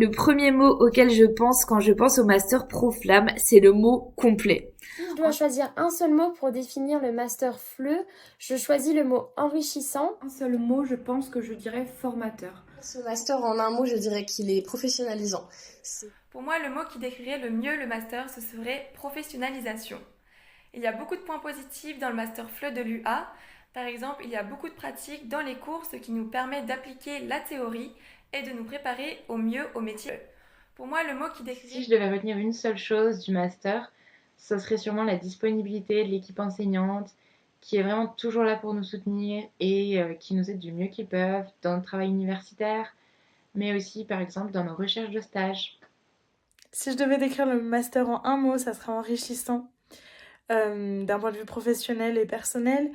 le premier mot auquel je pense quand je pense au master Pro-Flamme, c'est le mot complet. Si je dois choisir un seul mot pour définir le master FLE, je choisis le mot enrichissant. Un seul mot, je pense que je dirais formateur. Ce master, en un mot, je dirais qu'il est professionnalisant. Pour moi, le mot qui décrirait le mieux le master, ce serait professionnalisation. Il y a beaucoup de points positifs dans le master FLE de l'UA. Par exemple, il y a beaucoup de pratiques dans les cours, ce qui nous permet d'appliquer la théorie et de nous préparer au mieux au métier. Pour moi, le mot qui décrirait... Si je devais retenir une seule chose du master, ce serait sûrement la disponibilité de l'équipe enseignante, qui est vraiment toujours là pour nous soutenir et qui nous aide du mieux qu'ils peuvent dans le travail universitaire, mais aussi par exemple dans nos recherches de stage. Si je devais décrire le master en un mot, ça serait enrichissant, d'un point de vue professionnel et personnel.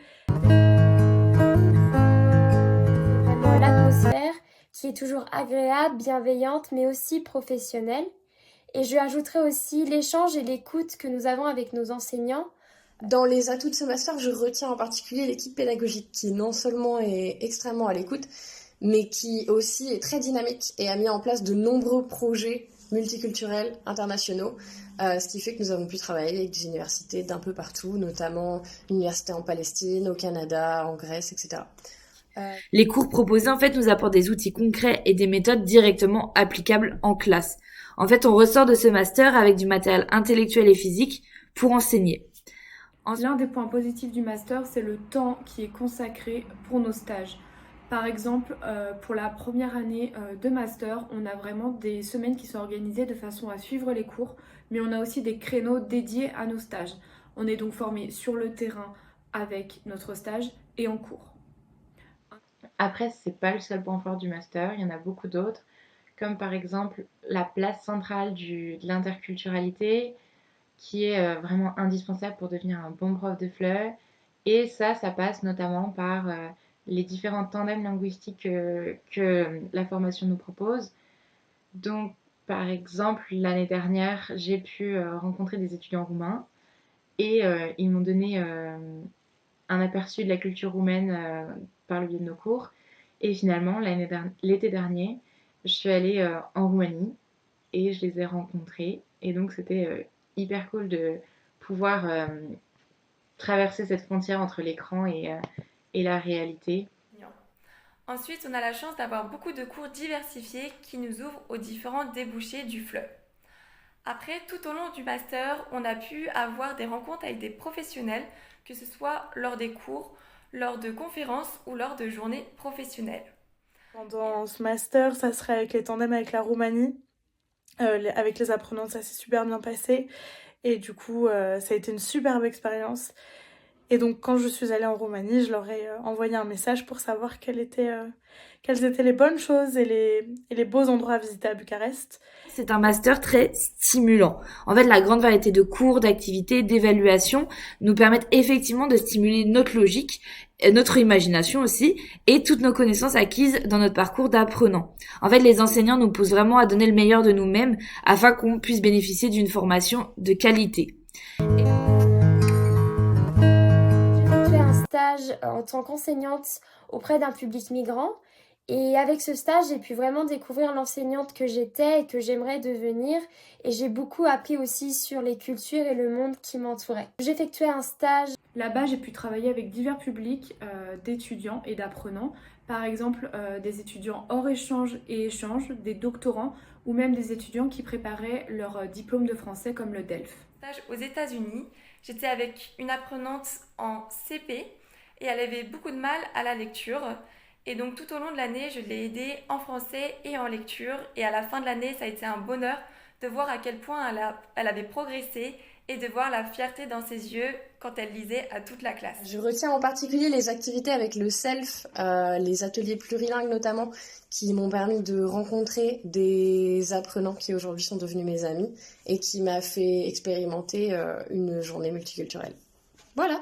Vraiment l'atmosphère qui est toujours agréable, bienveillante, mais aussi professionnelle. Et je ajouterai aussi l'échange et l'écoute que nous avons avec nos enseignants. Dans les atouts de ce master, je retiens en particulier l'équipe pédagogique qui non seulement est extrêmement à l'écoute, mais qui aussi est très dynamique et a mis en place de nombreux projets multiculturels internationaux, ce qui fait que nous avons pu travailler avec des universités d'un peu partout, notamment l'université en Palestine, au Canada, en Grèce, etc. Les cours proposés en fait nous apportent des outils concrets et des méthodes directement applicables en classe. En fait, on ressort de ce master avec du matériel intellectuel et physique pour enseigner. L'un des points positifs du master, c'est le temps qui est consacré pour nos stages. Par exemple, pour la première année de master, on a vraiment des semaines qui sont organisées de façon à suivre les cours, mais on a aussi des créneaux dédiés à nos stages. On est donc formé sur le terrain avec notre stage et en cours. Après, c'est pas le seul point fort du master, il y en a beaucoup d'autres, comme par exemple la place centrale de l'interculturalité, qui est vraiment indispensable pour devenir un bon prof de FLE. Et ça passe notamment par les différents tandems linguistiques que la formation nous propose. Donc, par exemple, l'année dernière, j'ai pu rencontrer des étudiants roumains et ils m'ont donné un aperçu de la culture roumaine par le biais de nos cours. Et finalement, l'été dernier, je suis allée en Roumanie et je les ai rencontrés. Et donc, c'était hyper cool de pouvoir traverser cette frontière entre l'écran et la réalité. Ensuite, on a la chance d'avoir beaucoup de cours diversifiés qui nous ouvrent aux différents débouchés du FLE. Après, tout au long du master, on a pu avoir des rencontres avec des professionnels, que ce soit lors des cours, lors de conférences ou lors de journées professionnelles. Pendant ce master, ça serait avec les tandems avec la Roumanie. Avec les apprenants, ça s'est super bien passé. Et du coup, ça a été une superbe expérience. Et donc, quand je suis allée en Roumanie, je leur ai envoyé un message pour savoir quelles étaient les bonnes choses et les beaux endroits à visiter à Bucarest. C'est un master très stimulant. En fait, la grande variété de cours, d'activités, d'évaluations nous permettent effectivement de stimuler notre logique, notre imagination aussi, et toutes nos connaissances acquises dans notre parcours d'apprenant. En fait, les enseignants nous poussent vraiment à donner le meilleur de nous-mêmes afin qu'on puisse bénéficier d'une formation de qualité. Stage en tant qu'enseignante auprès d'un public migrant et avec ce stage j'ai pu vraiment découvrir l'enseignante que j'étais et que j'aimerais devenir et j'ai beaucoup appris aussi sur les cultures et le monde qui m'entourait. J'effectuais un stage. Là-bas j'ai pu travailler avec divers publics d'étudiants et d'apprenants, par exemple des étudiants hors échange et échange, des doctorants ou même des étudiants qui préparaient leur diplôme de français comme le DELF. Stage aux États-Unis, j'étais avec une apprenante en CP et elle avait beaucoup de mal à la lecture. Et donc tout au long de l'année, je l'ai aidée en français et en lecture. Et à la fin de l'année, ça a été un bonheur de voir à quel point elle avait progressé et de voir la fierté dans ses yeux quand elle lisait à toute la classe. Je retiens en particulier les activités avec le SELF, les ateliers plurilingues notamment, qui m'ont permis de rencontrer des apprenants qui aujourd'hui sont devenus mes amis et qui m'a fait expérimenter une journée multiculturelle. Voilà.